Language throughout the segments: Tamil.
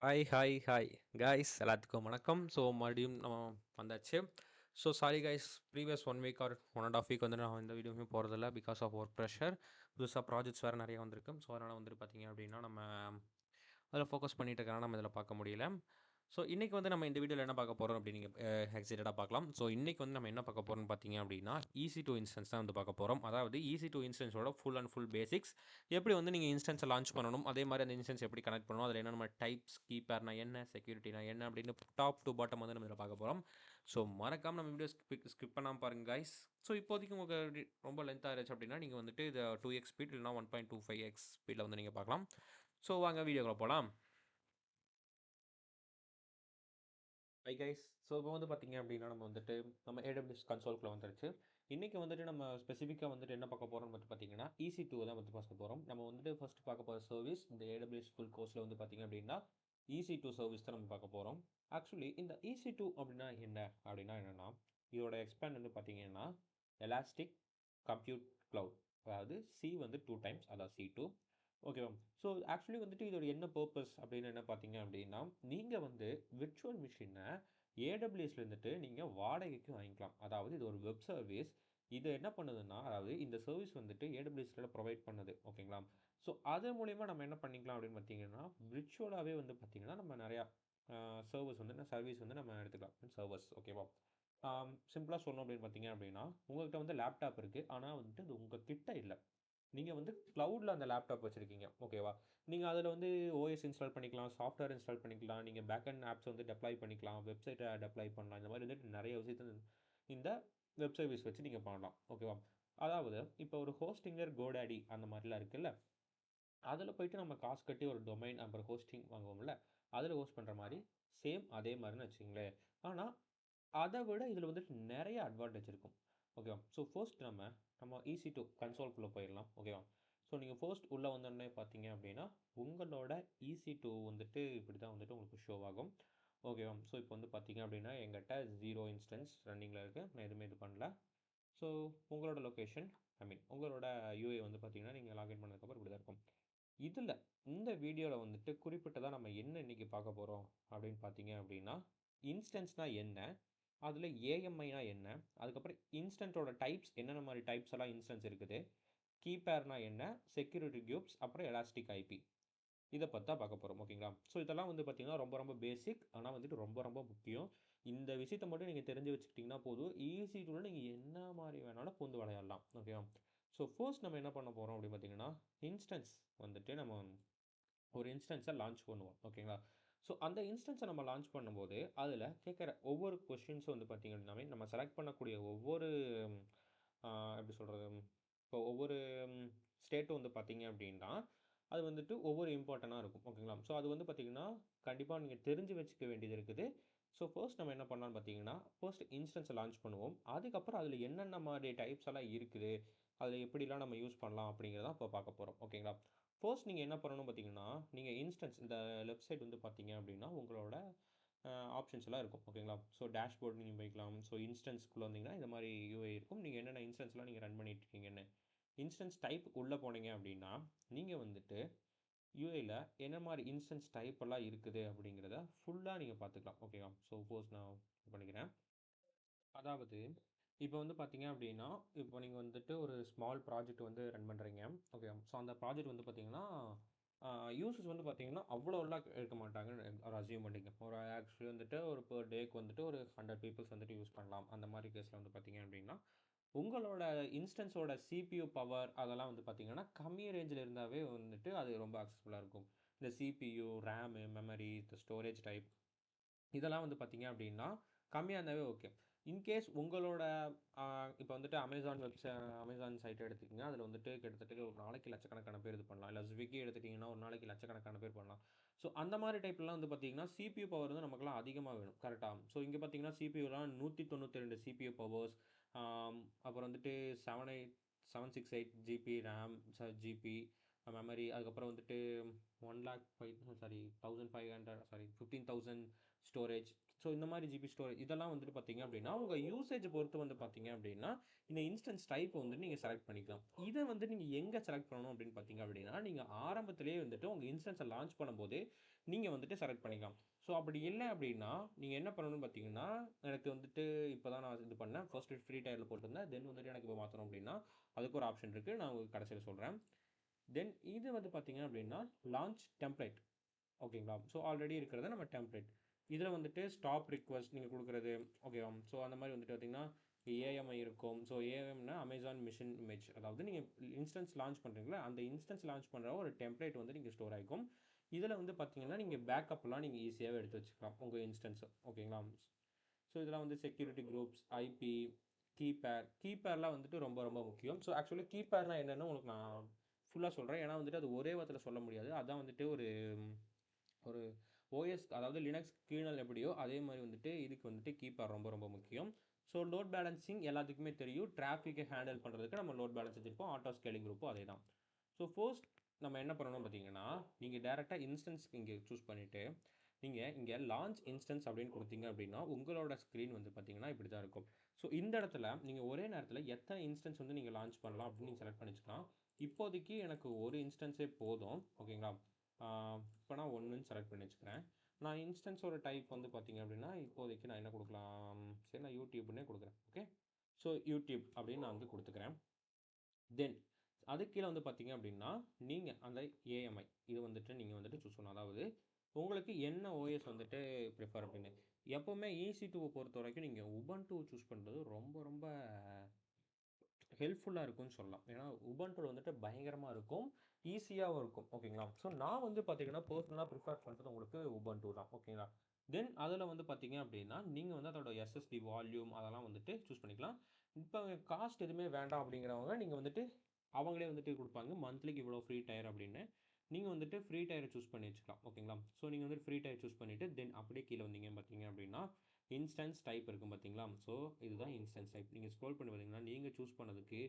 ஹாய் காய்ஸ் எல்லாத்துக்கும் வணக்கம். ஸோ மறுபடியும் நம்ம வந்தாச்சு. So sorry guys, previous 1 week or 1.5 week வந்து நான் இந்த வீடியோவுமே போகிறதில்ல பிகாஸ் ஆஃப் ஒர்க் ப்ரெஷர். புதுசாக ப்ராஜெக்ட்ஸ் வேறு நிறைய வந்திருக்கு. ஸோ அதனால் வந்துட்டு பார்த்தீங்க அப்படின்னா நம்ம அதில் ஃபோக்கஸ் பண்ணிட்டு இருக்கனால நம்ம இதில் பார்க்க முடியல. ஸோ இன்றைக்கி வந்து நம்ம இந்த வீடியோவில் என்ன பார்க்க போகிறோம் அப்படின்னு நீங்கள் எக்ஸைட்டடாக பார்க்கலாம். ஸோ இன்றைக்கி வந்து நம்ம என்ன பார்க்க போகிறோம்னு பார்த்தீங்க அப்படின்னா EC2 இன்ஸ்டன்ஸ் தான் வந்து பார்க்க போகிறோம். அதாவது EC2 இன்ஸ்டன்ஸோட ஃபுல் பேசிக்ஸ், எப்படி வந்து நீங்கள் இன்ஸ்டன்ஸை லான்ச் பண்ணணும், அதே மாதிரி அந்த இன்ஸ்டன்ஸ் எப்படி கனெக்ட் பண்ணணும், அதில் என்ன நம்ம டைப்ஸ், கீப்பேர்னா என்ன, செக்யூரிட்டினா என்ன அப்படின்னு டாப் டு பாட்டம் வந்து நம்ம இதில் பார்க்க போகிறோம். ஸோ மறக்காமல் நம்ம வீடியோ ஸ்கிப் பண்ணாமல் பாருங்கள் கைஸ். ஸோ இப்போதைக்கு உங்களுக்கு ரொம்ப லென்த்தாக இருந்துச்சு அப்படின்னா நீங்கள் வந்துட்டு இதை 2x ஸ்பீட் இல்லைனா 1.25x ஸ்பீடில் வந்து நீங்கள் பார்க்கலாம். ஸோ வாங்க வீடியோக்குள்ள போகலாம். Hi guys. ஸோ இப்போ வந்து பார்த்தீங்க அப்படின்னா நம்ம AWS கன்சோல்குள்ளே வந்துருச்சு. இன்றைக்கி வந்துட்டு நம்ம ஸ்பெசிஃபிக்காக வந்துட்டு என்ன பார்க்க போகிறோம்னு வந்து பார்த்தீங்கன்னா EC2 தான் வந்து பார்க்க போகிறோம். நம்ம வந்துட்டு ஃபஸ்ட்டு பார்க்க போகிற சர்வீஸ் இந்த AWS ஃபுல் கோர்ஸில் வந்து பார்த்தீங்க அப்படின்னா EC2 சர்வீஸ் தான் நம்ம பார்க்க போகிறோம். ஆக்சுவலி இந்த EC2 அப்படின்னா என்ன அப்படின்னா என்னென்னா, இதோட எக்ஸ்பேண்ட் வந்து பார்த்தீங்கன்னா எலாஸ்டிக் கம்ப்யூட் க்ளவுட், அதாவது சி வந்து 2 டைம்ஸ், அதாவது C2. ஓகேவா? ஸோ ஆக்சுவலி வந்துட்டு இதோட என்ன பர்பஸ் அப்படின்னு என்ன பார்த்தீங்க அப்படின்னா, நீங்கள் வந்து விர்ச்சுவல் மிஷினை ஏடபிள்யூஎஸ்ல இருந்துட்டு நீங்கள் வாடகைக்கு வாங்கிக்கலாம். அதாவது இது ஒரு வெப் சர்வீஸ். இது என்ன பண்ணுதுன்னா, அதாவது இந்த சர்வீஸ் வந்துட்டு ஏடபிள்யூஎஸ்ல ப்ரொவைட் பண்ணுது. ஓகேங்களா? ஸோ அது மூலயமா நம்ம என்ன பண்ணிக்கலாம் அப்படின்னு பார்த்தீங்கன்னா, விர்ச்சுவலாகவே வந்து பார்த்தீங்கன்னா நம்ம நிறையா சர்வீஸ் வந்து நம்ம எடுத்துக்கலாம். சர்வர்ஸ் ஓகேவா? சிம்பிளாக சொல்லணும் அப்படின்னு பார்த்தீங்க அப்படின்னா, உங்கள்கிட்ட வந்து லேப்டாப் இருக்குது, ஆனால் வந்துட்டு அது உங்கள் கிட்ட இல்லை. நீங்கள் வந்து க்ளவுடில் அந்த லேப்டாப் வச்சுருக்கீங்க. ஓகேவா? நீங்கள் அதில் வந்து ஓஎஸ் இன்ஸ்டால் பண்ணிக்கலாம், சாஃப்ட்வேர் இன்ஸ்டால் பண்ணிக்கலாம், நீங்கள் பேக்அண்ட் ஆப்ஸ் வந்து டெப்ளாய் பண்ணிக்கலாம், வெப்சைட்டை டெப்ளாய் பண்ணலாம். இந்த மாதிரி வந்துட்டு நிறைய விஷயத்த இந்த வெப் சர்வீஸ் வச்சு நீங்கள் பண்ணலாம். ஓகேவா? அதாவது இப்போ ஒரு ஹோஸ்டிங்கர் கோடாடி அந்த மாதிரிலாம் இருக்குல்ல, அதில் போயிட்டு நம்ம காசு கட்டி ஒரு டொமைன் அப்புறம் ஹோஸ்டிங் வாங்குவோம்ல, அதில் ஹோஸ்ட் பண்ணுற மாதிரி சேம் அதே மாதிரின்னு வச்சுங்களேன். ஆனால் அதை விட இதில் வந்துட்டு நிறைய அட்வான்டேஜ் இருக்கும். ஓகேவா? ஸோ ஃபர்ஸ்ட் நம்ம EC2 கன்சோல்குள்ளே போயிடலாம். ஓகேவா? ஸோ நீங்கள் ஃபர்ஸ்ட் உள்ளே வந்தோடனே பார்த்தீங்க அப்படின்னா உங்களோட EC2 வந்துட்டு இப்படி தான் வந்துட்டு உங்களுக்கு ஷோ ஆகும். ஓகேவா? ஸோ இப்போ வந்து பார்த்தீங்க அப்படின்னா எங்கிட்ட 0 இன்ஸ்டன்ஸ் ரன்னிங்கில் இருக்குது. நான் எதுவுமே இது பண்ணல. ஸோ உங்களோட லொக்கேஷன், உங்களோட யூஏ வந்து பார்த்தீங்கன்னா நீங்கள் லாகின் பண்ணதுக்கப்புறம் இப்படி தான் இருக்கும். இதில் இந்த வீடியோவில் வந்துட்டு குறிப்பிட்டதாக நம்ம என்ன இன்றைக்கி பார்க்க போகிறோம் அப்படின்னு பார்த்தீங்க அப்படின்னா, இன்ஸ்டன்ஸ்னால் என்ன, அதில் ஏஎம்ஐனா என்ன, அதுக்கப்புறம் இன்ஸ்டன்ட்டோட டைப்ஸ் என்னென்ன மாதிரி டைப்ஸ் எல்லாம் இன்ஸ்டன்ஸ் இருக்குது, கீபேர்னா என்ன, செக்யூரிட்டி கியூப்ஸ், அப்புறம் எலாஸ்டிக் ஐபி, இதை பற்றி தான் பார்க்க போகிறோம். ஓகேங்களா? ஸோ இதெல்லாம் வந்து பார்த்திங்கன்னா ரொம்ப ரொம்ப பேசிக், ஆனால் வந்துட்டு ரொம்ப ரொம்ப முக்கியம். இந்த விஷயத்தை மட்டும் நீங்கள் தெரிஞ்சு வச்சுக்கிட்டிங்கன்னா போதும், EC2ல நீங்கள் என்ன மாதிரி வேணாலும் பூந்து விளையாடலாம். ஓகேவா? ஸோ ஃபர்ஸ்ட் நம்ம என்ன பண்ண போகிறோம் அப்படின்னு பார்த்தீங்கன்னா, இன்ஸ்டன்ஸ் வந்துட்டு நம்ம ஒரு இன்ஸ்டன்ஸை லான்ச் பண்ணுவோம். ஓகேங்களா? ஸோ அந்த இன்ஸ்டன்ஸை நம்ம லான்ச் பண்ணும்போது அதில் கேட்குற ஒவ்வொரு கொஸ்டின்ஸும் வந்து பார்த்திங்க அப்படின்னாவே நம்ம செலக்ட் பண்ணக்கூடிய ஒவ்வொரு எப்படி சொல்கிறது, இப்போ ஒவ்வொரு ஸ்டேட்டும் வந்து பார்த்திங்க அப்படின்னா அது வந்துட்டு ஒவ்வொரு இம்பார்ட்டண்ட்டாக இருக்கும். ஓகேங்களா? ஸோ அது வந்து பார்த்திங்கன்னா கண்டிப்பாக நீங்கள் தெரிஞ்சு வச்சுக்க வேண்டியது இருக்குது. ஸோ ஃபர்ஸ்ட் நம்ம என்ன பண்ணலாம்னு பார்த்தீங்கன்னா, ஃபர்ஸ்ட் இன்ஸ்டன்ஸை லான்ச் பண்ணுவோம். அதுக்கப்புறம் அதில் என்னென்ன மாதிரி டைப்ஸ் எல்லாம் இருக்குது, அதில் எப்படிலாம் நம்ம யூஸ் பண்ணலாம் அப்படிங்கிறத இப்போ பார்க்க போகிறோம். ஓகேங்களா? ஃபர்ஸ்ட் நீங்கள் என்ன பண்ணணும் பார்த்தீங்கன்னா, நீங்கள் இன்ஸ்டன்ஸ் இந்த லெஃப்ட் சைடு வந்து பார்த்தீங்க அப்படின்னா உங்களோட ஆப்ஷன்ஸ் எல்லாம் இருக்கும். ஓகேங்களா? ஸோ டேஷ்போர்ட் நீங்கள் போய்க்கலாம். ஸோ இன்ஸ்டன்ஸ்குள்ளே வந்தீங்கன்னா இந்த மாதிரி யூஐ இருக்கும். நீங்கள் என்னென்ன இன்ஸ்டன்ஸ்லாம் நீங்கள் ரன் பண்ணிட்டு இருக்கீங்கன்னு, இன்ஸ்டன்ஸ் டைப் உள்ளே போனீங்க அப்படின்னா நீங்கள் வந்துட்டு யூஏல என்ன மாதிரி இன்ஸ்டன்ஸ் டைப் எல்லாம் இருக்குது அப்படிங்கிறத ஃபுல்லாக நீங்கள் பார்த்துக்கலாம். ஓகேவா? ஸோ சப்போஸ் நான் பண்ணிக்கிறேன். அதாவது இப்போ வந்து பார்த்தீங்க அப்படின்னா, இப்போ நீங்கள் வந்துட்டு ஒரு ஸ்மால் ப்ராஜெக்ட் வந்து ரன் பண்ணுறீங்க. ஓகே. ஸோ அந்த ப்ராஜெக்ட் வந்து பார்த்தீங்கன்னா, யூசர்ஸ் வந்து பார்த்தீங்கன்னா, அவ்வளோலாம் இருக்க மாட்டாங்கன்னு ஒரு அஸ்யூம் பண்ணிக்கங்க. ஒரு ஆக்சுவலி வந்துட்டு ஒரு பெர் டேக்கு வந்துட்டு ஒரு 100 பீப்பிள்ஸ் வந்துட்டு யூஸ் பண்ணலாம். அந்த மாதிரி கேஸில் வந்து பார்த்தீங்க அப்படின்னா, உங்களோட இன்ஸ்டன்ஸோட CPU பவர் அதெல்லாம் வந்து பார்த்தீங்கன்னா, கம்மி ரேஞ்சில் இருந்தாவே வந்துட்டு அது ரொம்ப அக்சஸபிளாக இருக்கும். இந்த CPU, ரேமு, மெமரி, இந்த ஸ்டோரேஜ் டைப் இதெல்லாம் வந்து பார்த்தீங்க அப்படின்னா கம்மியாக இருந்தாவே ஓகே. இன்கேஸ் உங்களோட இப்போ வந்துட்டு அமேசான் சைட் எடுத்துக்கிங்க, அதில் வந்துட்டு கிட்டத்தட்ட ஒரு நாளைக்கு லட்சக்கணக்கான பேர் இது பண்ணலாம். இல்லை ஸ்விக்கி எடுத்துக்கிட்டிங்கன்னா ஒரு நாளைக்கு லட்சக்கணக்கான பேர் பண்ணலாம். ஸோ அந்த மாதிரி டைப்லாம் வந்து பார்த்தீங்கன்னா CPU பவர் வந்து நமக்குலாம் அதிகமாக வேணும். கரெக்டாக? ஸோ இங்கே பார்த்தீங்கன்னா CPUலாம் 192 CPU பவர்ஸ், அப்புறம் வந்துட்டு 768 768 ஜிபி ரேம், ஜிபி, மெமரி, அதுக்கப்புறம் வந்துட்டு 1500 ஸ்டோரேஜ். ஸோ இந்த மாதிரி ஜிபி ஸ்டோரேஜ் இதெல்லாம் வந்துட்டு பார்த்தீங்க அப்படின்னா உங்கள் யூசேஜ் பொறுத்து வந்து பார்த்தீங்க அப்படின்னா இந்த இன்ஸ்டன்ஸ் டைப் வந்துட்டு நீங்கள் செலக்ட் பண்ணிக்கலாம். இதை வந்து நீங்கள் எங்கே செலக்ட் பண்ணணும் அப்படின்னு பார்த்தீங்க அப்படின்னா நீங்கள் ஆரம்பத்திலேயே வந்துட்டு உங்கள் இன்ஸ்டன்ஸை லான்ச் பண்ணும்போதே நீங்கள் வந்துட்டு செலக்ட் பண்ணிக்கலாம். ஸோ அப்படி இல்லை அப்படின்னா நீங்கள் என்ன பண்ணணும்னு பார்த்தீங்கன்னா எனக்கு வந்துட்டு இப்போ தான் நான் இது பண்ணேன், ஃபர்ஸ்ட் ஃப்ரீ டயரில் போட்டிருந்தேன், தென் வந்துட்டு எனக்கு இப்போ மாற்றணும் அப்படின்னா அதுக்கு ஒரு ஆப்ஷன் இருக்குது, நான் உங்களுக்கு கடைசியில் சொல்கிறேன். தென் இது வந்து பார்த்தீங்க அப்படின்னா லான்ச் டெம்ப்ளேட். ஓகேங்களா? ஸோ ஆல்ரெடி இருக்கிறத நம்ம டெம்ப்ளேட் இதில் வந்துட்டு ஸ்டாப் ரிக்வஸ்ட் நீங்கள் கொடுக்குறது. ஓகேவா? ஸோ அந்த மாதிரி வந்துட்டு பார்த்தீங்கன்னா ஏஎம்ஐ இருக்கும். ஸோ ஏஎம்னா அமேசான் மிஷின் இமேஜ், அதாவது நீங்கள் இன்ஸ்டன்ஸ் லான்ச் பண்ணுறீங்களா அந்த இன்ஸ்டன்ஸ் லான்ச் பண்ணுற ஒரு டெம்ப்ளேட் வந்து நீங்கள் ஸ்டோர் ஆகிக்கும். இதில் வந்து பார்த்தீங்கன்னா நீங்கள் பேக்கப்லாம் நீங்கள் ஈஸியாகவே எடுத்து வச்சுக்கலாம் உங்கள் இன்ஸ்டன்ஸை. ஓகேங்களா? ஸோ இதெல்லாம் வந்து செக்யூரிட்டி குரூப்ஸ், ஐபி, கீபேர்லாம் வந்துட்டு ரொம்ப ரொம்ப முக்கியம். ஸோ ஆக்சுவலி கீபேர்னால் என்னென்னு உங்களுக்கு நான் ஃபுல்லாக சொல்கிறேன், ஏன்னா வந்துட்டு அது ஒரே வாரத்தில் சொல்ல முடியாது. அதான் வந்துட்டு ஒரு ஒரு ஓஎஸ், அதாவது லினக்ஸ் கீர்னல் எப்படியோ அதே மாதிரி வந்துட்டு இதுக்கு வந்துட்டு கீப்பர் ரொம்ப ரொம்ப முக்கியம். ஸோ லோட் பேலன்சிங் எல்லாத்துக்குமே தெரியும், டிராஃபிக்கை ஹேண்டில் பண்ணுறதுக்கு நம்ம லோட் பேலன்ஸ் வச்சுருப்போம், ஆட்டோ ஸ்கேலிங் குரூப்பும் அதே தான். ஸோ ஃபர்ஸ்ட் நம்ம என்ன பண்ணணும் பார்த்தீங்கன்னா நீங்கள் டேரெக்டாக இன்ஸ்டன்ஸ் இங்கே சூஸ் பண்ணிவிட்டு நீங்கள் இங்கே லான்ச் இன்ஸ்டன்ஸ் அப்படின்னு கொடுத்தீங்க அப்படின்னா உங்களோட ஸ்க்ரீன் வந்து பார்த்தீங்கன்னா இப்படி தான் இருக்கும். ஸோ இந்த இடத்துல நீங்கள் ஒரே நேரத்தில் எத்தனை இன்ஸ்டன்ஸ் வந்து நீங்கள் லான்ச் பண்ணலாம் அப்படின்னு நீங்கள் செலக்ட் பண்ணிச்சுக்கலாம். இப்போதைக்கு எனக்கு ஒரு இன்ஸ்டன்ஸே போதும். ஓகேங்களா? இப்போ நான் ஒன்றுன்னு செலக்ட் பண்ணி வச்சுக்கிறேன். நான் இன்ஸ்டன்ஸோட டைப் வந்து பார்த்தீங்க அப்படின்னா இப்போதைக்கு நான் என்ன கொடுக்கலாம், சரி நான் யூடியூப்னே கொடுக்குறேன். ஓகே, ஸோ யூடியூப் அப்படின்னு நான் வந்து கொடுத்துக்கிறேன். தென் அதுக்கு கீழே வந்து பார்த்தீங்க அப்படின்னா நீங்கள் அந்த ஏஎம்ஐ இது வந்துட்டு நீங்கள் வந்துட்டு சூஸ் பண்ணணும். அதாவது உங்களுக்கு என்ன ஓஎஸ் வந்துட்டு ப்ரிஃபர் அப்படின்னு. எப்போவுமே EC2 பொறுத்த வரைக்கும் நீங்கள் உபன்டு சூஸ் பண்ணுறது ரொம்ப ரொம்ப ஹெல்ப்ஃபுல்லாக இருக்கும்னு சொல்லலாம். ஏன்னா உபன்டு வந்துட்டு பயங்கரமாக இருக்கும், ஈஸியாகவும் இருக்கும். ஓகேங்களா? ஸோ நான் வந்து பார்த்தீங்கன்னா பர்சனலாக ப்ரிஃபர் பண்ணுறது உங்களுக்கு உபன்டு தான். ஓகேங்களா? தென் அதில் வந்து பார்த்தீங்க அப்படின்னா நீங்கள் வந்து அதோட எஸ்எஸ்டி வால்யூம் அதெல்லாம் வந்துட்டு சூஸ் பண்ணிக்கலாம். இப்போ காஸ்ட் எதுவுமே வேண்டாம் அப்படிங்கிறவங்க நீங்கள் வந்துட்டு அவங்களே வந்துட்டு கொடுப்பாங்க மந்த்லிக்கு இவ்வளோ ஃப்ரீ டயர் அப்படின்னு. நீங்கள் வந்துட்டு ஃப்ரீ டயரை சூஸ் பண்ணி வச்சுக்கலாம். ஓகேங்களா? ஸோ நீங்கள் வந்துட்டு ஃப்ரீ டயர் சூஸ் பண்ணிவிட்டு தென் அப்படியே கீழே வந்தீங்க பார்த்தீங்க அப்படின்னா இன்ஸ்டன்ஸ் டைப் இருக்கும் பார்த்தீங்களா? ஸோ இதுதான் இன்ஸ்டன்ஸ் டைப். நீங்கள் ஸ்க்ரோல் பண்ணி பார்த்தீங்கன்னா நீங்கள் சூஸ் பண்ணதுக்கு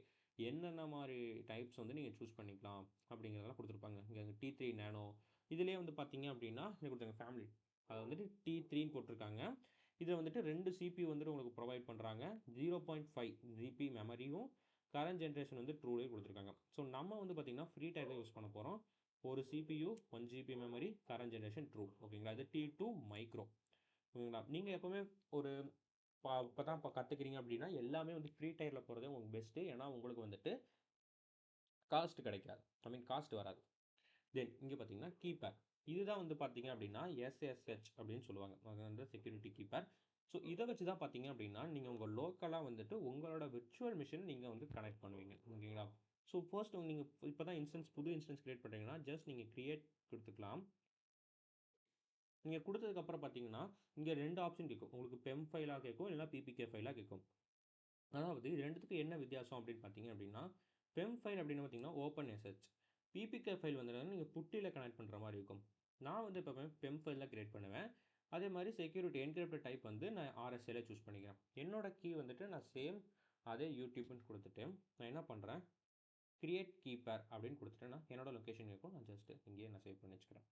என்னென்ன மாதிரி டைப்ஸ் வந்து நீங்கள் சூஸ் பண்ணிக்கலாம் அப்படிங்கிறதெல்லாம் கொடுத்துருப்பாங்க. இங்கே T3 நேனோ இதுலேயே வந்து பார்த்தீங்க அப்படின்னா இங்கே கொடுத்தாங்க ஃபேமிலி, அதை வந்துட்டு T3ன்னு போட்டிருக்காங்க. இதில் வந்துட்டு 2 CPU வந்துட்டு உங்களுக்கு ப்ரொவைட் பண்ணுறாங்க, 0.5 ஜிபி மெமரியும் கரண்ட் ஜென்ரேஷன் வந்து ட்ரூலேயே கொடுத்துருக்காங்க. ஸோ நம்ம வந்து பார்த்திங்கன்னா ஃப்ரீ டயர் தான் யூஸ் பண்ண போகிறோம். ஒரு CPU 1 GB memory, current generation true. ஓகேங்களா? இது T2 மைக்ரோ. ஓகேங்களா? நீங்கள் எப்போவுமே ஒரு இப்போ தான் இப்போ கற்றுக்கிறீங்க அப்படின்னா எல்லாமே வந்து ஃப்ரீ டயரில் போகிறது உங்களுக்கு பெஸ்ட்டு. ஏன்னா உங்களுக்கு வந்துட்டு காஸ்ட் கிடைக்காது, ஐ மீன் காஸ்ட் வராது. தென் இங்கே பார்த்தீங்கன்னா கீபேர், இதுதான் வந்து பார்த்தீங்க அப்படின்னா SSH அப்படின்னு சொல்லுவாங்க, அது வந்து செக்யூரிட்டி கீபேர். ஸோ இதை வச்சு தான் பார்த்தீங்க அப்படின்னா நீங்கள் உங்கள் லோக்கலாக வந்துட்டு உங்களோட விர்ச்சுவல் மிஷின் நீங்கள் வந்து கனெக்ட் பண்ணுவீங்க. ஓகேங்களா? ஸோ ஃபர்ஸ்ட் நீங்கள் இப்போ தான் புது இன்ஸ்டன்ஸ் க்ரியேட் பண்ணுறீங்கன்னா ஜஸ்ட் நீங்கள் க்ரியேட் கொடுத்துக்கலாம். நீங்கள் கொடுத்ததுக்கப்புறம் பார்த்தீங்கன்னா இங்கே 2 ஆப்ஷன் கேட்கும் உங்களுக்கு, பெம் ஃபைலாக கேட்கும் இல்லைனா PPK ஃபைலாக கேட்கும். அதாவது இது ரெண்டுத்துக்கும் என்ன வித்தியாசம் அப்படின்னு பார்த்தீங்க அப்படின்னா பெம் ஃபைல் அப்படின்னு பார்த்தீங்கன்னா ஓப்பன் எஸ்ஹெச், PPK ஃபைல் வந்து நீங்கள் புட்டியில் கனெக்ட் பண்ணுற மாதிரி இருக்கும். நான் வந்து இப்போ பெம் ஃபைலில் க்ரியேட் பண்ணுவேன். அதே மாதிரி செக்யூரிட்டி என்கிரிப்டட் டைப் வந்து நான் RSA சூஸ் பண்ணிக்கிறேன். என்னோட கீ வந்துட்டு நான் சேம் அதே யூடியூப்னு கொடுத்துட்டு நான் என்ன பண்ணுறேன், கிரியேட் கீபேர் அப்படின்னு கொடுத்துட்டேன்னா என்னோட லொக்கேஷன் இருக்கும், நான் ஜஸ்ட்டு இங்கேயே நான் சேவ் பண்ணி வச்சுக்கிறேன்.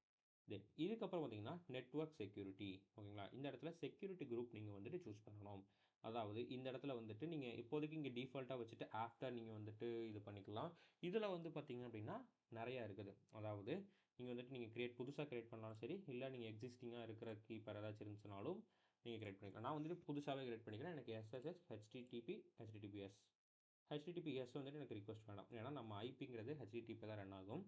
தென் இதுக்கப்புறம் பார்த்தீங்கன்னா நெட்வொர்க் செக்யூரிட்டி. ஓகேங்களா? இந்த இடத்துல செக்யூரிட்டி குரூப் நீங்கள் வந்துட்டு சூஸ் பண்ணணும். அதாவது இந்த இடத்துல வந்துட்டு நீங்கள் இப்போதைக்கு இங்கே டிஃபால்ட்டாக வச்சுட்டு ஆஃப்டர் நீங்கள் வந்துட்டு இது பண்ணிக்கலாம். இதில் வந்து பார்த்தீங்க அப்படின்னா நிறையா இருக்குது. அதாவது நீங்கள் புதுசாக க்ரியேட் பண்ணாலும் சரி, இல்லை நீங்கள் எக்ஸிஸ்டிங்காக இருக்கிற கீப்பர் ஏதாச்சும் இருந்துச்சுனாலும் நீங்கள் க்ரியேட் பண்ணிக்கலாம். நான் வந்துட்டு புதுசாகவே க்ரியேட் பண்ணிக்கிறேன். எனக்கு SSH, HTTP, HTTPS வந்துட்டு எனக்கு ரிக்வஸ்ட் வேணாம், ஏன்னா நம்ம ஐபிங்கிறது HTTP தான் ரன் ஆகும்.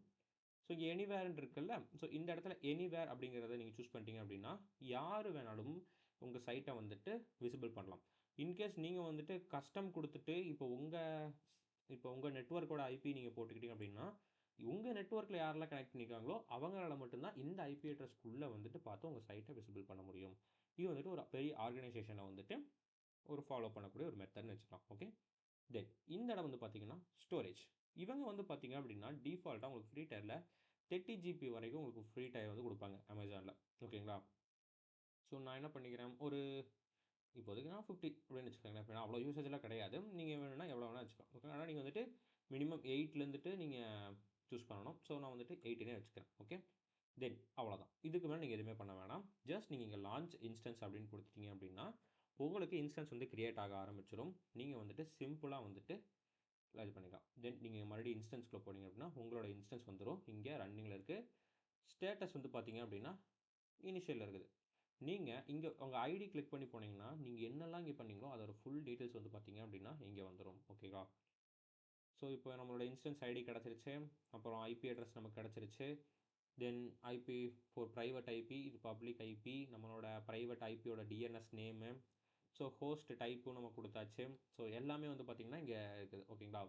ஸோ இங்கே எனிவேர்ன்னு இருக்குல்ல, ஸோ இந்த இடத்துல எனிவேர் அப்படிங்கிறத நீங்கள் சூஸ் பண்ணிட்டீங்க அப்படின்னா யார் வேணாலும் உங்கள் சைட்டை வந்துட்டு விசிபிள் பண்ணலாம். இன்கேஸ் நீங்கள் வந்துட்டு கஸ்டம் கொடுத்துட்டு இப்போ உங்கள் நெட்வொர்க்கோட ஐபி நீங்கள் போட்டுக்கிட்டீங்க அப்படின்னா உங்கள் நெட்வொர்க்கில் யாரெல்லாம் கனெக்ட் பண்ணியிருக்காங்களோ அவங்களால மட்டும்தான் இந்த ஐபி அட்ரஸ்க்குள்ளே வந்துட்டு பார்த்து உங்கள் சைட்டை விசிபிள் பண்ண முடியும். இது வந்துட்டு ஒரு பெரிய ஆர்கனைசேஷனை வந்துட்டு ஒரு ஃபாலோ பண்ணக்கூடிய ஒரு மெத்தட்னு வச்சுக்கலாம். ஓகே, தென் இந்த இடம் வந்து பார்த்தீங்கன்னா ஸ்டோரேஜ். இவங்க வந்து பார்த்தீங்க அப்படின்னா டிஃபால்ட்டாக உங்களுக்கு ஃப்ரீ டயரில் 30 GB வரைக்கும் உங்களுக்கு ஃப்ரீ டயர் வந்து கொடுப்பாங்க அமேசானில். ஓகேங்களா? ஸோ நான் என்ன பண்ணிக்கிறேன், இப்போதைக்கு நான் 50 அப்படின்னு வச்சுக்கோங்களேன். இப்போ அவ்வளோ யூசேஜெலாம் கிடையாது, நீங்கள் வேணும்னா எவ்வளோ வேணால் வச்சுக்கலாம். ஓகே, ஆனால் நீங்கள் வந்துட்டு மினிமம் 8 நீங்கள் சூஸ் பண்ணணும். ஸோ நான் வந்துட்டு 18 வச்சுக்கிறேன். ஓகே, தென் அவ்வளோதான். இதுக்கு மேலே நீங்கள் எதுவுமே பண்ண வேணாம். ஜஸ்ட் நீங்கள் இங்கே லான்ச் இன்ஸ்டன்ஸ் அப்படின்னு கொடுத்துட்டீங்க அப்படின்னா உங்களுக்கு இன்ஸ்டன்ஸ் வந்து கிரியேட் ஆக ஆரம்பிச்சிடும். நீங்கள் வந்துட்டு சிம்பிளாக வந்துட்டு இது பண்ணிக்கலாம். தென் நீங்கள் மறுபடியும் இன்ஸ்டன்ஸ்க்குள்ளே போனீங்க அப்படின்னா உங்களோட இன்ஸ்டன்ஸ் வந்துடும். இங்கே ரன்னிங்கில் இருக்குது. ஸ்டேட்டஸ் வந்து பார்த்தீங்க அப்படின்னா இனிஷியலில் இருக்குது. நீங்கள் இங்கே உங்கள் ஐடி கிளிக் பண்ணி போனீங்கன்னா நீங்கள் என்னெல்லாம் இங்கே பண்ணீங்களோ அதோட ஃபுல் டீட்டெயில்ஸ் வந்து பார்த்தீங்க அப்படின்னா இங்கே வந்துடும். ஓகேவா? ஸோ இப்போ நம்மளோட இன்ஸ்டன்ஸ் ஐடி கிடச்சிருச்சு, அப்புறம் ஐபி அட்ரஸ் நமக்கு கிடச்சிருச்சு. Then IP for private IP, இது பப்ளிக் ஐபி, நம்மளோட ப்ரைவேட் ஐபியோட டிஎன்எஸ் நேமு, ஸோ ஹோஸ்ட் டைப்பும் நம்ம கொடுத்தாச்சு. ஸோ எல்லாமே வந்து பார்த்திங்கன்னா இங்கே இருக்குது. ஓகேங்களா?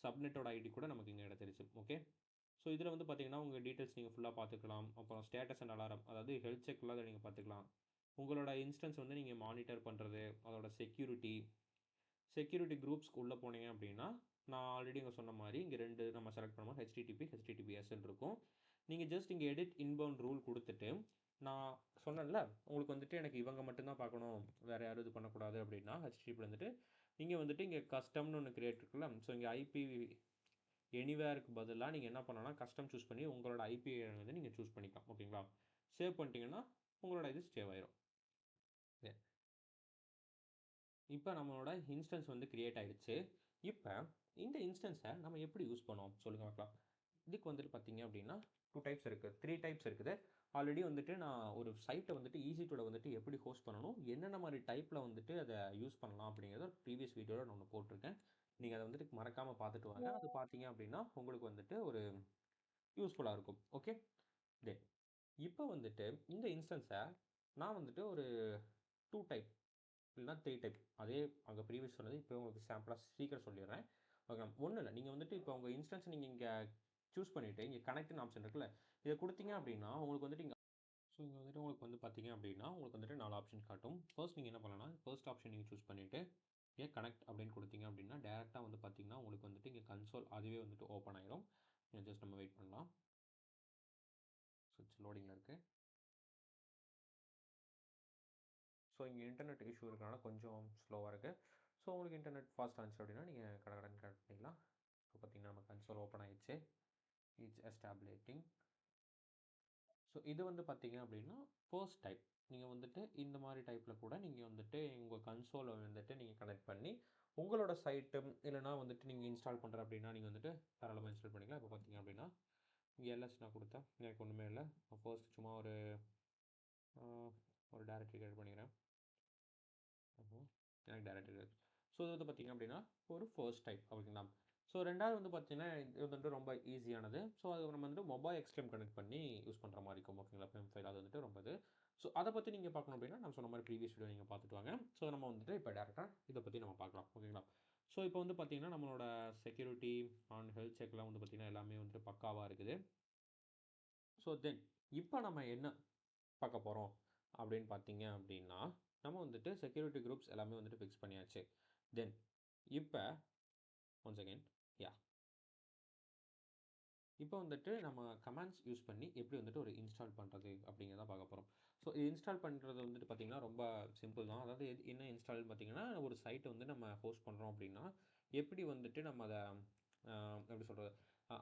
சப்நெட்டோட ஐடி கூட நமக்கு இங்கே கிடச்சிருச்சு. ஓகே, ஸோ இதில் வந்து பார்த்திங்கன்னா உங்கள் டீட்டெயில்ஸ் நீங்கள் ஃபுல்லாக பார்த்துக்கலாம். அப்புறம் ஸ்டேட்டஸ் அண்ட் அலாரம், அதாவது ஹெல்த் செக்லாம் அதை நீங்கள் பார்த்துக்கலாம். உங்களோட இன்ஸ்டன்ஸ் வந்து நீங்கள் மானிட்டர் பண்ணுறது, அதோட செக்யூரிட்டி குரூப்ஸ்க்கு உள்ளே போனீங்க அப்படின்னா நான் ஆல்ரெடி இங்கே சொன்ன மாதிரி இங்கே 2 நம்ம செலக்ட் பண்ணுவோம். HTTPSன்னு இருக்கும். நீங்கள் ஜஸ்ட் இங்கே எடிட் இன்பவுண்ட் ரூல் கொடுத்துட்டு, நான் சொன்னேன்ல உங்களுக்கு வந்துட்டு எனக்கு இவங்க மட்டும்தான் பார்க்கணும், வேறு யாரும் இது பண்ணக்கூடாது அப்படின்னா HTTP வந்துட்டு இங்கே வந்துட்டு இங்கே கஸ்டம்னு ஒன்று கிரியேட் இருக்குல்ல. ஸோ இங்கே ஐபி எனிவேருக்கு பதிலாக நீங்கள் என்ன பண்ணணும்னா கஸ்டம் சூஸ் பண்ணி உங்களோட ஐபி வந்து நீங்கள் சூஸ் பண்ணிக்கலாம். ஓகேங்களா? சேவ் பண்ணிட்டீங்கன்னா உங்களோட இது சேவ் ஆயிரும். இப்போ நம்மளோட இன்ஸ்டன்ஸ் வந்து கிரியேட் ஆகிடுச்சு. இப்போ இந்த இன்ஸ்டன்ஸை நம்ம எப்படி யூஸ் பண்ணுவோம் சொல்லுங்கள் பார்க்கலாம். இதுக்கு வந்துட்டு பார்த்தீங்க அப்படின்னா 2 டைப்ஸ் இருக்குது, 3 டைப்ஸ் இருக்குது. ஆல்ரெடி வந்துட்டு நான் ஒரு சைட்டை வந்துட்டு EC2ல வந்துட்டு எப்படி ஹோஸ்ட் பண்ணணும், என்னென்ன மாதிரி டைப்பில் வந்துட்டு அதை யூஸ் பண்ணலாம் அப்படிங்கிறத ப்ரீவியஸ் வீடியோவில் நான் ஒன்று போட்டிருக்கேன். நீங்கள் அதை வந்துட்டு மறக்காமல் பார்த்துட்டு வாங்க. அது பார்த்தீங்க அப்படின்னா உங்களுக்கு வந்துட்டு ஒரு யூஸ்ஃபுல்லாக இருக்கும். ஓகே, தென் இப்போ வந்துட்டு இந்த இன்ஸ்டன்ஸை நான் வந்துட்டு ஒரு 2 டைப் இல்லைனா 3 டைப், அதே அங்கே ப்ரீவியஸ் சொன்னது இப்போ உங்களுக்கு சாம்பிளாக சீக்கிரம் சொல்லிடுறேன். ஓகே, ஒன்றும் இல்லை. நீங்கள் வந்துட்டு இப்போ உங்கள் இன்ஸ்டன்ஸ் நீங்கள் இங்கே சூஸ் பண்ணிவிட்டு இங்கே கனெக்ட்னு ஆப்ஷன் இருக்குல்ல, இதை கொடுத்தீங்க அப்படின்னா உங்களுக்கு வந்துட்டு இங்கே ஸோ இங்கே வந்துட்டு உங்களுக்கு வந்து பார்த்தீங்க அப்படின்னா உங்களுக்கு வந்துட்டு 4 ஆப்ஷன் காட்டும். ஃபர்ஸ்ட் நீங்கள் என்ன பண்ணலாம், ஃபர்ஸ்ட் ஆப்ஷன் நீங்கள் சூஸ் பண்ணிவிட்டு இங்கே கனெக்ட் அப்படின்னு கொடுத்தீங்க அப்படின்னா டேரெக்டாக வந்து பார்த்தீங்கன்னா உங்களுக்கு வந்துட்டு இங்கே கன்சோல் அதுவே வந்துட்டு ஓப்பன் ஆகிடும். ஜஸ்ட் நம்ம வெயிட் பண்ணலாம். ஸோ லோடிங்கில் இருக்குது. ஸோ இங்கே இன்டர்நெட் இஷ்யூ இருக்கனால கொஞ்சம் ஸ்லோவாக இருக்குது. ஸோ உங்களுக்கு இன்டர்நெட் ஃபாஸ்ட் ஆச்சு அப்படின்னா நீங்கள் கடன் கனெக்ட் பண்ணிக்கலாம். ஸோ பார்த்தீங்கன்னா நம்ம கன்சோல் ஓப்பன் ஆகிடுச்சு. இட்ஸ் எஸ்டாப்லேட்டிங். ஸோ இது வந்து பார்த்தீங்க அப்படின்னா ஃபர்ஸ்ட் டைப். நீங்கள் வந்துட்டு இந்த மாதிரி டைப்பில் கூட நீங்கள் வந்துட்டு உங்கள் கன்சோலை வந்துட்டு நீங்கள் கனெக்ட் பண்ணி உங்களோட சைட்டு இல்லைனா வந்துட்டு நீங்கள் இன்ஸ்டால் பண்ணுற அப்படின்னா நீங்கள் வந்துட்டு தாராளமாக இன்ஸ்டால் பண்ணிக்கலாம். இப்போ பார்த்தீங்க அப்படின்னா இங்கே எல்எஸ் நான் கொடுத்தேன், எனக்கு ஒன்றுமே இல்லை. ஃபர்ஸ்ட் சும்மா ஒரு டைரக்டரி கிரியேட் பண்ணிக்கிறேன். எனக்கு டைரக்டரி. ஸோ இது வந்து பார்த்திங்க அப்படின்னா ஒரு ஃபர்ஸ்ட் டைப். ஓகேங்களா? ஸோ ரெண்டாவது வந்து பார்த்திங்கன்னா இது வந்துட்டு ரொம்ப ஈஸியானது. ஸோ அது நம்ம வந்துட்டு மொபைல் எக்ஸ்டெம் கனெக்ட் பண்ணி யூஸ் பண்ணுற மாதிரி இருக்கும். ஓகேங்களா? ஃபிலிம் ஃபைல் அது வந்துட்டு ரொம்ப இது. ஸோ அதை பற்றி நீங்கள் பார்க்கணும் அப்படின்னா நான் சொன்ன மாதிரி ப்ரீவியஸ் வீடியோ நீங்கள் பார்த்துட்டு வாங்க. ஸோ நம்ம வந்துட்டு இப்போ டேரெக்டாக இதை பற்றி நம்ம பார்க்கலாம். ஓகேங்களா? ஸோ இப்போ வந்து பார்த்திங்கன்னா நம்மளோட செக்யூரிட்டி அண்ட் ஹெல்த் செக்லாம் வந்து பார்த்திங்கன்னா எல்லாமே வந்துட்டு பக்காவாக இருக்குது. ஸோ தென் இப்போ நம்ம என்ன பார்க்க போகிறோம் அப்படின்னு பார்த்தீங்க அப்படின்னா நம்ம வந்துட்டு செக்யூரிட்டி குரூப்ஸ் எல்லாமே வந்துட்டு ஃபிக்ஸ் பண்ணியாச்சு. தென் இப்போ ஒன்ஸ் அகெயின் இப்போ வந்துட்டு நம்ம கமாண்ட்ஸ் யூஸ் பண்ணி எப்படி வந்துட்டு ஒரு இன்ஸ்டால் பண்ணுறது அப்படிங்கிறத பார்க்க போகிறோம். ஸோ இன்ஸ்டால் பண்ணுறது வந்துட்டு பார்த்திங்கன்னா ரொம்ப சிம்பிள் தான். அதாவது என்ன இன்ஸ்டால்னு பார்த்தீங்கன்னா ஒரு சைட்டை வந்து நம்ம ஹோஸ்ட் பண்ணுறோம் அப்படின்னா எப்படி வந்துட்டு நம்ம அதை எப்படி சொல்கிறது,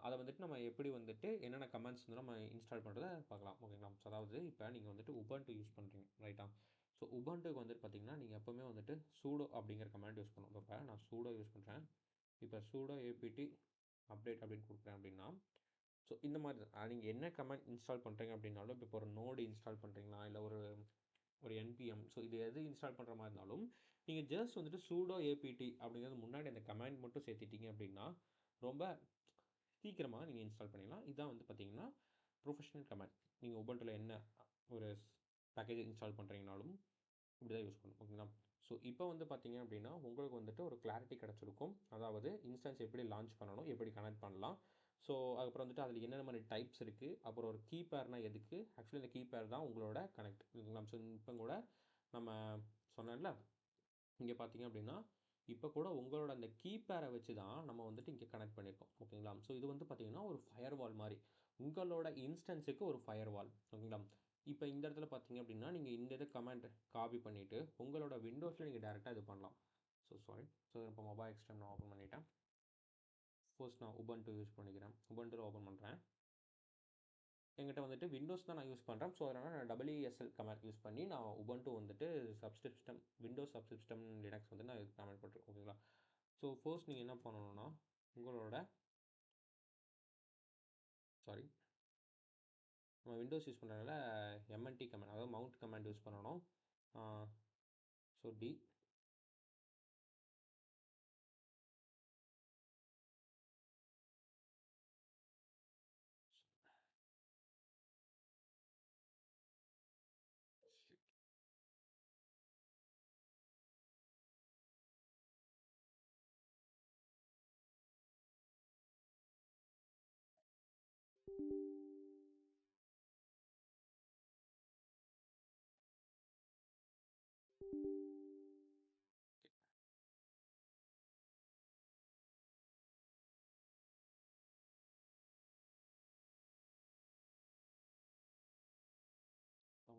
அதை வந்துட்டு நம்ம எப்படி வந்துட்டு என்னென்ன கமெண்ட்ஸ் வந்து நம்ம இன்ஸ்டால் பண்ணுறதை பார்க்கலாம். ஓகேங்களா? ஸோ அதாவது இப்போ நீங்கள் வந்துட்டு உபுண்டு யூஸ் பண்ணுறீங்க ரைட்டா? ஸோ உபுண்டுக்கு வந்துட்டு பார்த்தீங்கன்னா நீங்கள் எப்போவுமே வந்துட்டு சூடோ அப்படிங்கிற கமெண்ட் யூஸ் பண்ணணும். இப்போ நான் சூடோ யூஸ் பண்ணுறேன். இப்போ சூடோ ஏபிடி அப்டேட் அப்படின்னு கொடுக்குறேன் அப்படின்னா ஸோ இந்த மாதிரி தான் நீங்கள் என்ன கமெண்ட் இன்ஸ்டால் பண்ணுறீங்க அப்படின்னாலும் இப்போ ஒரு நோடு இன்ஸ்டால் பண்ணுறீங்களா இல்லை ஒரு NPM, ஸோ இது எது இன்ஸ்டால் பண்ணுற மாதிரி இருந்தாலும் நீங்கள் ஜஸ்ட் வந்துட்டு சூடோ ஏபிடி அப்படிங்கிறது முன்னாடி அந்த கமெண்ட் மட்டும் சேர்த்துட்டீங்க அப்படின்னா ரொம்ப சீக்கிரமாக நீங்கள் இன்ஸ்டால் பண்ணிடலாம். இதுதான் வந்து பார்த்தீங்கன்னா ப்ரொஃபஷனல் கமெண்ட். நீங்கள் உபுண்டுல என்ன ஒரு பேக்கேஜ் இன்ஸ்டால் பண்ணுறீங்கனாலும் இப்படி தான் யூஸ் பண்ணணும். ஓகேங்களா? ஸோ இப்போ வந்து பார்த்தீங்க அப்படின்னா உங்களுக்கு வந்துட்டு ஒரு கிளாரிட்டி கிடச்சிருக்கும். அதாவது இன்ஸ்டன்ஸ் எப்படி லான்ச் பண்ணணும், எப்படி கனெக்ட் பண்ணலாம். ஸோ அதுக்கப்புறம் வந்துட்டு அதில் என்னென்ன மாதிரி டைப்ஸ் இருக்குது, அப்புறம் ஒரு கீபேர்னால் எதுக்கு, ஆக்சுவலி இந்த கீபேர் தான் உங்களோட கனெக்ட். ஓகேங்களா? ஸோ இப்போ கூட நம்ம சொன்னேன்ல இங்கே பார்த்தீங்க அப்படின்னா இப்போ கூட உங்களோட அந்த கீபேரை வச்சு தான் நம்ம வந்துட்டு இங்கே கனெக்ட் பண்ணியிருக்கோம். ஓகேங்களா? ஸோ இது வந்து பார்த்தீங்கன்னா ஒரு ஃபயர் வால் மாதிரி, உங்களோட இன்ஸ்டன்ஸுக்கு ஒரு ஃபயர் வால். ஓகேங்களா? இப்போ இந்த இடத்துல பார்த்தீங்க அப்படின்னா நீங்கள் இந்த இதை கமெண்ட் காப்பி பண்ணிவிட்டு உங்களோட விண்டோஸில் நீங்கள் டேரெக்டாக இது பண்ணலாம். ஸோ சாரி, ஸோ இப்போ மொபைல் எக்ஸ்டெம் நான் ஓப்பன் பண்ணிட்டேன். ஃபர்ஸ்ட் நான் உபுண்டு யூஸ் பண்ணிக்கிறேன். உபுண்டுல ஓப்பன் பண்ணுறேன். என்கிட்ட வந்துட்டு விண்டோஸ் தான் நான் யூஸ் பண்ணுறேன். ஸோ அதனால் நான் WSL கமாண்ட் யூஸ் பண்ணி நான் உபுண்டு வந்துட்டு சப்சிஸ்டம் விண்டோஸ் சப்சிஸ்டம் லினக்ஸ் வந்து நான் கமெண்ட் பண்ணுறேன். ஓகேங்களா? ஸோ ஃபர்ஸ்ட் நீங்கள் என்ன பண்ணணும்னா உங்களோட நம்ம விண்டோஸ் யூஸ் பண்ணுறதுனால MNT கமாண்ட், அதாவது மவுண்ட் கமாண்ட் யூஸ் பண்ணணும். ஸோ டி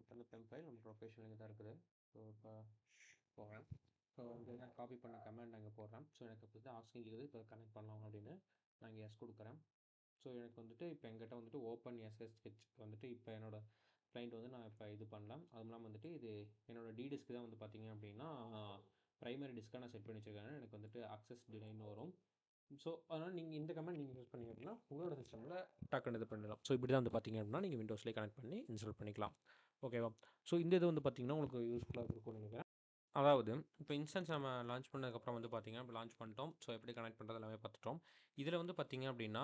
நமக்கு அந்த ஃபைல் நம்ம லொக்கேஷன் இங்கே தான் இருக்குது. ஸோ இப்போ போகிறேன். ஸோ வந்து நான் காப்பி பண்ண கமாண்ட் அங்கே போடுறேன். ஸோ எனக்கு இப்போ ஆஸ்கிங் இருக்குது இப்போ கனெக்ட் பண்ணலாம் அப்படின்னு நான் இங்கே எஸ் கொடுக்குறேன். ஸோ எனக்கு வந்துட்டு இப்போ எங்கிட்ட வந்துட்டு ஓப்பன் எஸ்எஸ் ஸ்கெட்ச் வந்துட்டு இப்போ என்னோட கிளைண்ட் வந்து நான் இப்போ இது பண்ணலாம். அதுவும் இல்லாமல் வந்துட்டு இது என்னோட டிஸ்க்கு தான் வந்து பார்த்தீங்க அப்படின்னா ப்ரைமரி டிஸ்க்காக நான் செட் பண்ணி வச்சுருக்கேன். எனக்கு வந்துட்டு அக்சஸ் டினைன்னு வரும். ஸோ அதனால் நீங்கள் இந்த கமெண்ட் நீங்கள் யூஸ் பண்ணீங்க அப்படின்னா உங்களோட சிஸ்டமில் டக்குன்னு இது பண்ணலாம். ஸோ இப்படி தான் வந்து பார்த்தீங்க அப்படின்னா நீங்கள் விண்டோஸ்லேயே கனெக்ட் பண்ணி இன்ஸ்டால் பண்ணிக்கலாம். ஓகேவா? ஸோ இந்த இது வந்து பார்த்தீங்கன்னா உங்களுக்கு யூஸ்ஃபுல்லாக இருக்கும்னு நினைக்கிறேன். அதாவது இப்போ இன்ஸ்டன்ஸ் நம்ம லான்ச் பண்ணதுக்கப்புறம் வந்து பார்த்தீங்கன்னா இப்போ லான்ச் பண்ணிட்டோம். ஸோ எப்படி கனெக்ட் பண்ணுறது எல்லாமே பார்த்துட்டோம். இதில் வந்து பார்த்தீங்க அப்படின்னா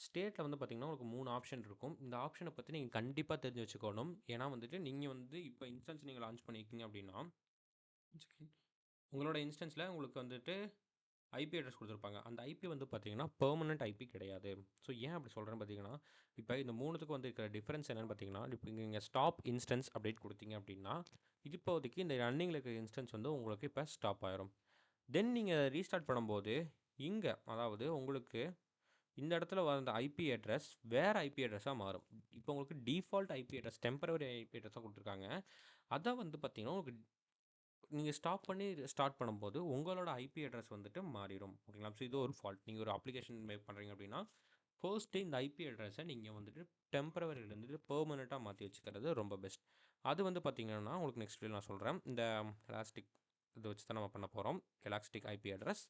ஸ்டேட்டில் வந்து பார்த்தீங்கன்னா உங்களுக்கு 3 ஆப்ஷன் இருக்கும். இந்த ஆப்ஷனை பற்றி நீங்கள் கண்டிப்பாக தெரிஞ்சு வச்சுக்கணும். ஏன்னா வந்துட்டு நீங்கள் வந்து இப்போ இன்ஸ்டன்ஸ் நீங்கள் லான்ச் பண்ணியிருக்கீங்க அப்படின்னா உங்களோட இன்ஸ்டன்ஸில் உங்களுக்கு வந்துட்டு ஐபி அட்ரஸ் கொடுத்துருப்பாங்க. அந்த ஐபி வந்து பார்த்தீங்கன்னா பெர்மனெண்ட் ஐபி கிடையாது. ஸோ ஏன் அப்படி சொல்கிறேன்னு பார்த்தீங்கன்னா இப்போ இந்த 3த்துக்கு வந்து இருக்கிற டிஃப்ரென்ஸ் என்னென்னு பார்த்தீங்கன்னா இப்போ இங்கே ஸ்டாப் இன்ஸ்டன்ஸ் அப்டேட் கொடுத்தீங்க அப்படின்னா இப்போதைக்கு இந்த ரன்னிங்கில் இருக்கிற இன்ஸ்டன்ஸ் வந்து உங்களுக்கு இப்போ ஸ்டாப் ஆயிரும். தென் நீங்கள் ரீஸ்டார்ட் பண்ணும்போது இங்கே அதாவது உங்களுக்கு இந்த இடத்துல வந்த ஐபி அட்ரஸ் வேறு ஐபி அட்ரஸாக மாறும். இப்போ உங்களுக்கு default IP address temporary IP அட்ரஸாக கொடுத்துருக்காங்க. அதை வந்து பார்த்தீங்கன்னா உங்களுக்கு நீங்கள் ஸ்டாப் பண்ணி ஸ்டார்ட் பண்ணும்போது உங்களோட ஐபி அட்ரஸ் வந்துட்டு மாறிடும். ஓகேங்களா? ஸோ இது ஒரு ஃபால்ட். நீங்கள் ஒரு அப்ளிகேஷன் மேக் பண்ணுறீங்க அப்படின்னா ஃபர்ஸ்ட்டு இந்த ஐபி அட்ரஸை நீங்கள் வந்துட்டு டெம்பரவரியிலேருந்து பெர்மனெண்ட்டாக மாற்றி வச்சுக்கிறது ரொம்ப பெஸ்ட். அது வந்து பார்த்தீங்கன்னா உங்களுக்கு நெக்ஸ்ட் வீடியோ நான் சொல்கிறேன். இந்த எலாஸ்டிக் இதை வச்சு தான் நம்ம பண்ண போகிறோம். Elastic IP address.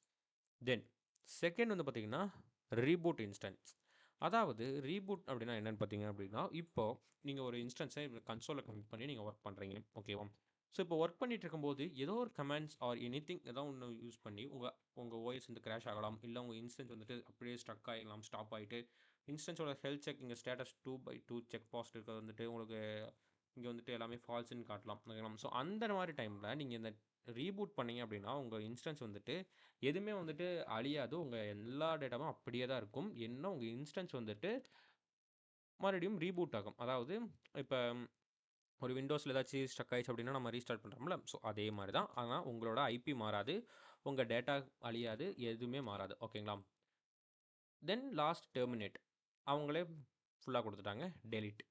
Then second வந்து பார்த்தீங்கன்னா ரீபூட் இன்ஸ்டன்ஸ். அதாவது ரீபூட் அப்படின்னா என்னென்னு பார்த்தீங்க அப்படின்னா இப்போது நீங்கள் ஒரு இன்ஸ்டன்ஸை கன்சோலில் கனெக்ட் பண்ணி நீங்கள் ஒர்க் பண்ணுறீங்க. ஓகேவா? ஸோ இப்போ ஒர்க் பண்ணிட்டு இருக்கும்போது ஏதோ ஒரு கமெண்ட்ஸ் ஆர் எனிதிங் ஏதோ ஒன்று யூஸ் பண்ணி உங்கள் ஓஎஸ் வந்து கிராஷ் ஆகலாம். இல்லை உங்கள் இன்ஸ்டன்ஸ் வந்துட்டு அப்படியே ஸ்டக் ஆகிடலாம், ஸ்டாப் ஆகிட்டு இன்ஸ்டன்ஸோட ஹெல்த் செக் இங்கே ஸ்டேட்டஸ் 2/2 செக் பாஸ்ட் இருக்கிறது வந்துட்டு உங்களுக்கு இங்கே வந்துட்டு எல்லாமே ஃபால்ஸ்ன்னு காட்டலாம். ஸோ அந்த மாதிரி டைமில் நீங்கள் இந்த ரீபூட் பண்ணீங்க அப்படின்னா உங்கள் இன்ஸ்டன்ஸ் வந்துட்டு எதுவுமே வந்துட்டு அழியாது. உங்கள் எல்லா டேட்டாவும் அப்படியே தான் இருக்கும். என்ன உங்கள் இன்ஸ்டன்ஸ் வந்துட்டு மறுபடியும் ரீபூட் ஆகும். அதாவது இப்போ ஒரு விண்டோஸில் ஏதாச்சும் ஸ்டக் ஆயிடுச்சு அப்படின்னா நம்ம ரீஸ்டார்ட் பண்ணுறோம்ல, ஸோ அதே மாதிரி தான். ஆனால் உங்களோட ஐபி மாறாது, உங்கள் டேட்டா அழியாது, எதுவுமே மாறாது. ஓகேங்களா? தென் லாஸ்ட் டெர்மினேட் அவங்களே ஃபுல்லாக கொடுத்துட்டாங்க. டெலிட்.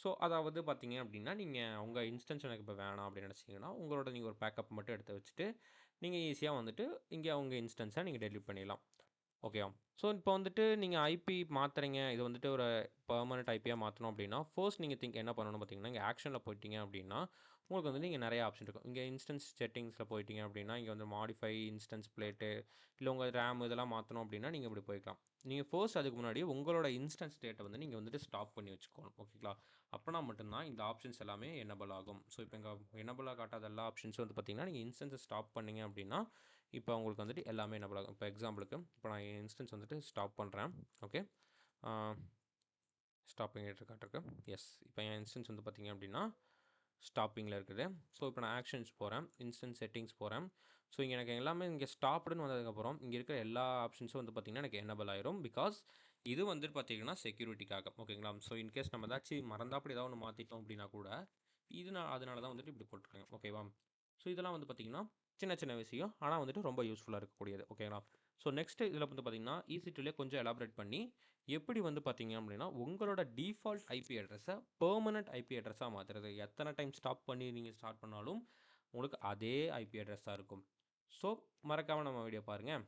ஸோ அதாவது பார்த்தீங்க அப்படின்னா நீங்கள் உங்கள் இன்ஸ்டன்ஸ் எனக்கு இப்போ வேணாம் அப்படின்னு நினச்சிங்கன்னா உங்களோட நீங்கள் ஒரு பேக்கப் மட்டும் எடுத்து வச்சுட்டு நீங்கள் ஈஸியாக வந்துட்டு இங்கே உங்கள் இன்ஸ்டன்ஸை நீங்கள் டெலிட் பண்ணிடலாம். ஓகேவா? ஸோ இப்போ வந்துட்டு நீங்கள் ஐபி மாற்றுறீங்க, இது வந்துட்டு ஒரு பெர்மனெண்ட் ஐபியாக மாற்றணும் அப்படின்னா ஃபர்ஸ்ட் நீங்கள் என்ன பண்ணணும் பார்த்தீங்கன்னா இங்கே ஆக்ஷனில் போயிட்டீங்க அப்படின்னா உங்களுக்கு வந்து இங்கே நிறைய ஆப்ஷன் இருக்கும். இங்கே இன்ஸ்டன்ஸ் செட்டிங்ஸில் போயிட்டீங்க அப்படின்னா இங்கே வந்து மாடிஃபை இன்ஸ்டன்ஸ் பிளேட்டு இல்லை உங்கள் ரேம் இதெல்லாம் மாற்றணும் அப்படின்னா நீங்கள் இப்படி போய்க்கலாம். நீங்கள் ஃபர்ஸ்ட் அதுக்கு முன்னாடி உங்களோட இன்ஸ்டன்ஸ் டேட்டை வந்து நீங்கள் வந்துட்டு ஸ்டாப் பண்ணி வச்சுக்கணும். ஓகேங்களா? அப்படின்னா மட்டும்தான் இந்த ஆப்ஷன்ஸ் எல்லாமே எனபிள் ஆகும். ஸோ இப்போ இங்கே எனபிளாக காட்டாத எல்லா ஆப்ஷன்ஸும் வந்து பார்த்தீங்கன்னா நீங்கள் இன்ஸ்டன்ஸை ஸ்டாப் பண்ணீங்க அப்படின்னா இப்போ உங்களுக்கு வந்துட்டு எல்லாமே எனபிள் ஆகும். இப்போ எக்ஸாம்பிளுக்கு இப்போ நான் என் இன்ஸ்டன்ஸ் வந்துட்டு ஸ்டாப் பண்ணுறேன். ஓகே, ஸ்டாப்பிங் ரேட் காட்டிருக்கு. எஸ், இப்போ என் இன்ஸ்டன்ஸ் வந்து பார்த்தீங்க அப்படின்னா ஸ்டாப்பிங்கில் இருக்குது. ஸோ இப்போ நான் ஆக்ஷன்ஸ் போகிறேன், இன்ஸ்டன்ஸ் செட்டிங்ஸ் போகிறேன். ஸோ இங்கே எனக்கு எல்லாமே இங்கே ஸ்டாப்டுன்னு வந்ததுக்கப்புறம் இங்கே இருக்கிற எல்லா ஆப்ஷன்ஸும் வந்து பார்த்திங்கன்னா எனக்கு எனபிள் ஆயிரும். பிகாஸ் இது வந்துட்டு பார்த்திங்கன்னா செக்யூரிட்டிக்காக. ஓகேங்களா? ஸோ இன்கேஸ் நம்ம ஏதாச்சும் மறந்தாப்படி ஏதாவது ஒன்று மாற்றிட்டோம் அப்படின்னா கூட அதனால தான் வந்துட்டு இப்படி போட்டிருக்கேன். ஓகேவா? ஸோ இதெல்லாம் வந்து பார்த்திங்கன்னா சின்ன சின்ன விஷயம், ஆனால் வந்துட்டு ரொம்ப யூஸ்ஃபுல்லாக இருக்கக்கூடியது. ஓகேங்களா? ஸோ நெக்ஸ்ட்டு இதில் வந்து பார்த்திங்கன்னா EC2லேயே கொஞ்சம் எலாபரேட் பண்ணி எப்படி வந்து பார்த்தீங்க அப்படின்னா உங்களோட டிஃபால்ட் ஐபி அட்ரஸை பெர்மனெண்ட் ஐபி அட்ரஸாக மாற்றுறது. எத்தனை டைம் ஸ்டாப் பண்ணி நீங்கள் ஸ்டார்ட் பண்ணாலும் உங்களுக்கு அதே ஐபி அட்ரஸ் தான் இருக்கும். ஸோ மறக்காமல் நம்ம வீடியோ பாருங்கள்.